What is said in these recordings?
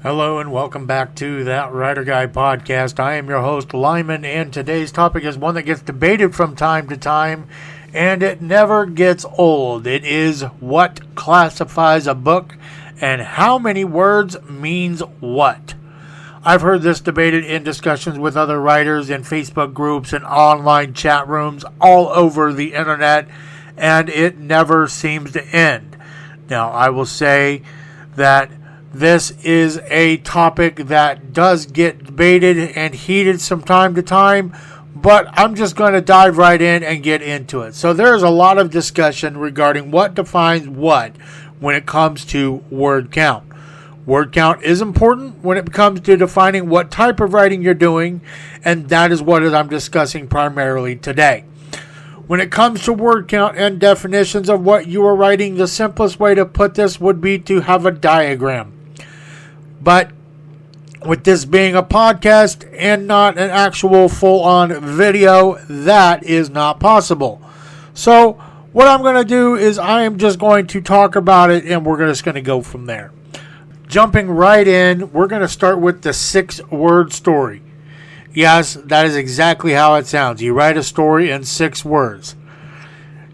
Hello and welcome back to That Writer Guy podcast. I am your host, Lyman, and today's topic is one that gets debated from time to time, and it never gets old. It is what classifies a book and how many words means what. I've heard this debated in discussions with other writers in Facebook groups and online chat rooms all over the internet, and it never seems to end. Now, I will say that this is a topic that does get debated and heated from time to time, but I'm just going to dive right in and get into it. So there's a lot of discussion regarding what defines what when it comes to word count. Word count is important when it comes to defining what type of writing you're doing, and that is what I'm discussing primarily today. When it comes to word count and definitions of what you are writing, the simplest way to put this would be to have a diagram. But with this being a podcast and not an actual full-on video, that is not possible. So what I'm going to do is I am just going to talk about it, and we're just going to go from there. Jumping right in, we're going to start with the 6-word story. Yes, that is exactly how it sounds. You write a story in 6 words.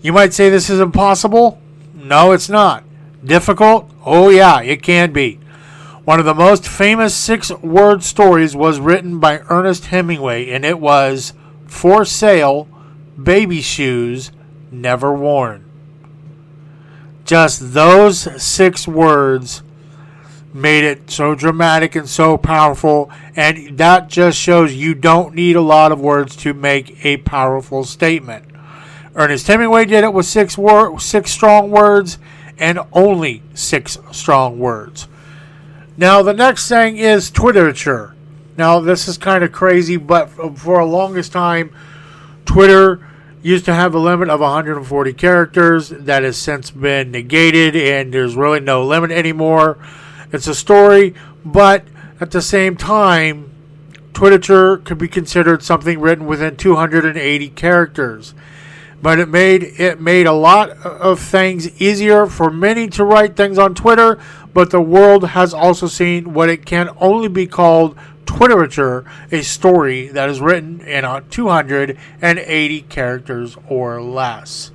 You might say this is impossible. No, it's not. Difficult? Oh yeah, it can be. One of the most famous 6-word stories was written by Ernest Hemingway, and it was For Sale, Baby Shoes, Never Worn. Just those 6 words made it so dramatic and so powerful, and that just shows you don't need a lot of words to make a powerful statement. Ernest Hemingway did it with 6 strong words, and only 6 strong words. Now, the next thing is Twiterature. Now, this is kind of crazy, but for the longest time, Twitter used to have a limit of 140 characters. That has since been negated, and there's really no limit anymore. It's a story, but at the same time, Twiterature could be considered something written within 280 characters. But it made a lot of things easier for many to write things on Twitter, but the world has also seen what it can only be called Twiterature, a story that is written in 280 characters or less.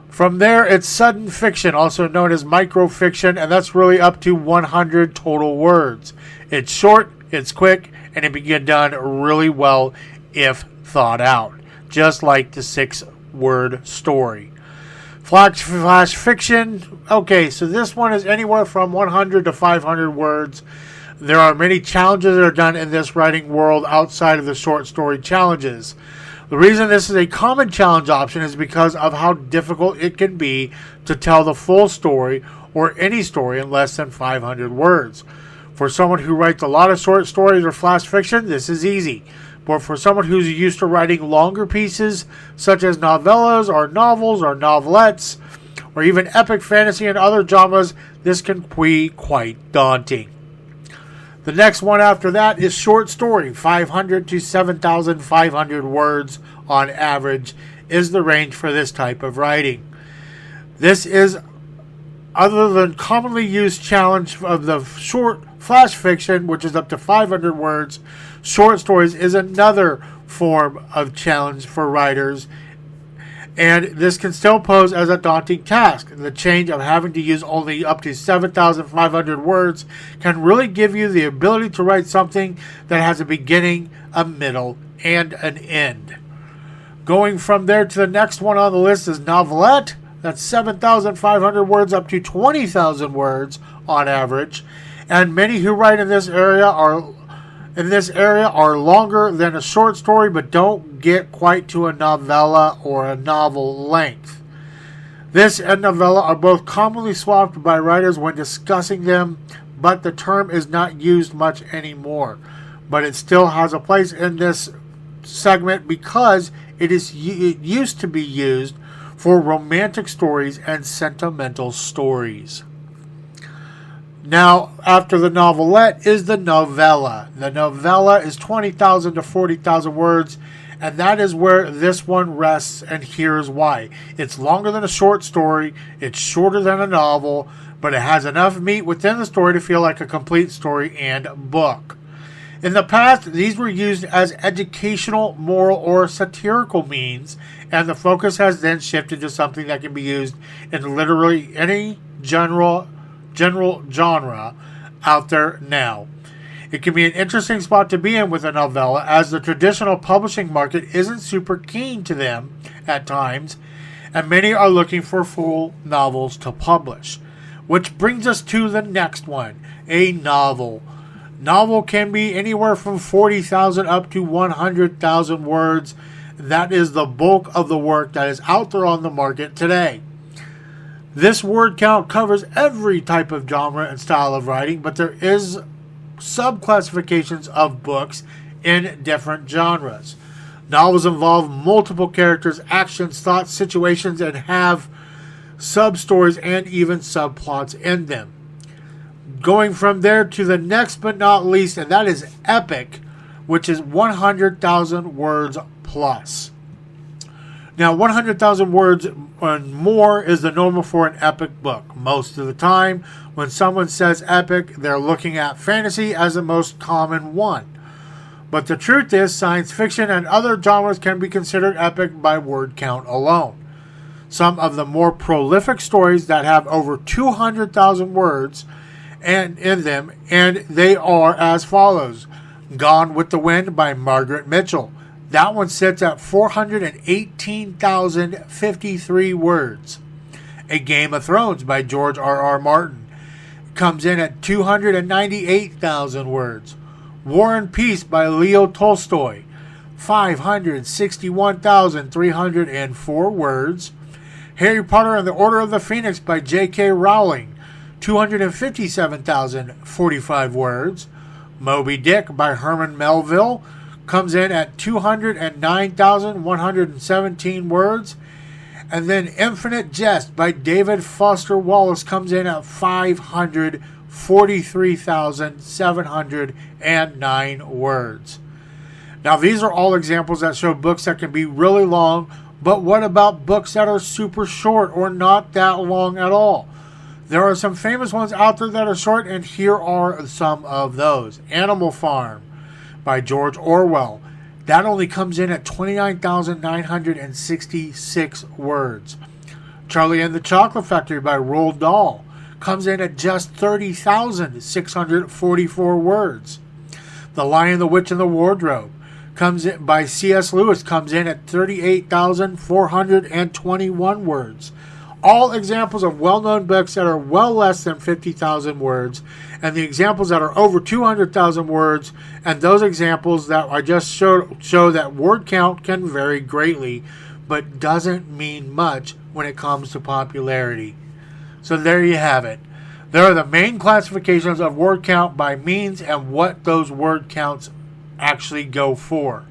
From there, it's sudden fiction, also known as microfiction, and that's really up to 100 total words. It's short, it's quick, and it can get done really well if thought out, just like the 6-word story. Flash fiction, okay, so this one is anywhere from 100 to 500 words. There are many challenges that are done in this writing world outside of the short story challenges. The reason this is a common challenge option is because of how difficult it can be to tell the full story or any story in less than 500 words. For someone who writes a lot of short stories or flash fiction, this is easy. But for someone who's used to writing longer pieces, such as novellas or novels or novelettes, or even epic fantasy and other genres, this can be quite daunting. The next one after that is short story. 500 to 7,500 words on average is the range for this type of writing. This is, other than commonly used challenge of the short flash fiction, which is up to 500 words, short stories is another form of challenge for writers, and this can still pose as a daunting task. The change of having to use only up to 7,500 words can really give you the ability to write something that has a beginning, a middle, and an end. Going from there to the next one on the list is novelette. That's 7,500 words up to 20,000 words on average, and many who write in this area are longer than a short story, but don't get quite to a novella or a novel length. This and novella are both commonly swapped by writers when discussing them, but the term is not used much anymore. But it still has a place in this segment because it used to be used for romantic stories and sentimental stories. Now, after the novelette is the novella. The novella is 20,000 to 40,000 words, and that is where this one rests, and here's why. It's longer than a short story, it's shorter than a novel, but it has enough meat within the story to feel like a complete story and book. In the past, these were used as educational, moral, or satirical means, and the focus has then shifted to something that can be used in literally any general genre out there now. It can be an interesting spot to be in with a novella, as the traditional publishing market isn't super keen to them at times, and many are looking for full novels to publish. Which brings us to the next one, a novel. Novel can be anywhere from 40,000 up to 100,000 words. That is the bulk of the work that is out there on the market today. This word count covers every type of genre and style of writing, but there is sub-classifications of books in different genres. Novels involve multiple characters, actions, thoughts, situations, and have sub-stories and even subplots in them. Going from there to the next but not least, and that is epic, which is 100,000 words plus. Now, 100,000 words and more is the normal for an epic book. Most of the time, when someone says epic, they're looking at fantasy as the most common one. But the truth is, science fiction and other genres can be considered epic by word count alone. Some of the more prolific stories that have over 200,000 words and in them, and they are as follows. Gone with the Wind by Margaret Mitchell. That one sits at 418,053 words. A Game of Thrones by George R.R. Martin comes in at 298,000 words. War and Peace by Leo Tolstoy, 561,304 words. Harry Potter and the Order of the Phoenix by J.K. Rowling, 257,045 words. Moby Dick by Herman Melville comes in at 209,117 words. And then Infinite Jest by David Foster Wallace comes in at 543,709 words. Now, these are all examples that show books that can be really long, but what about books that are super short or not that long at all? There are some famous ones out there that are short, and here are some of those. Animal Farm by George Orwell. That only comes in at 29,966 words. Charlie and the Chocolate Factory by Roald Dahl comes in at just 30,644 words. The Lion, the Witch, and the Wardrobe comes in by C.S. Lewis comes in at 38,421 words. All examples of well-known books that are well less than 50,000 words, and the examples that are over 200,000 words, and those examples that I just showed show that word count can vary greatly, but doesn't mean much when it comes to popularity. So there you have it. There are the main classifications of word count by means and what those word counts actually go for.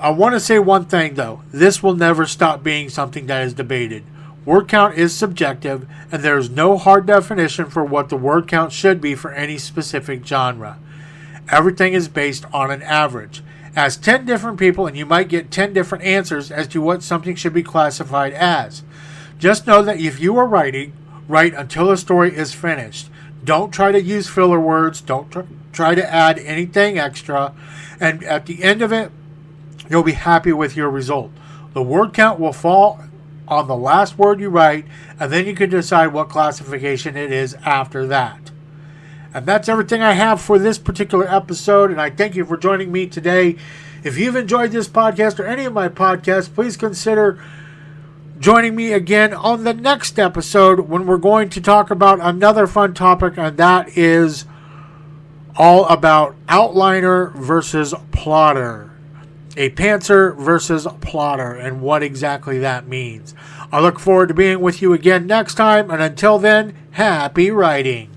I want to say one thing, though. This will never stop being something that is debated. Word count is subjective, and there is no hard definition for what the word count should be for any specific genre. Everything is based on an average. Ask 10 different people, and you might get 10 different answers as to what something should be classified as. Just know that if you are writing, write until a story is finished. Don't try to use filler words. Don't try to add anything extra. And at the end of it, you'll be happy with your result. The word count will fall on the last word you write, and then you can decide what classification it is after that. And that's everything I have for this particular episode, and I thank you for joining me today. If you've enjoyed this podcast or any of my podcasts, please consider joining me again on the next episode when we're going to talk about another fun topic, and that is all about outliner versus plotter. A pantser versus plotter, and what exactly that means. I look forward to being with you again next time, and until then, happy writing.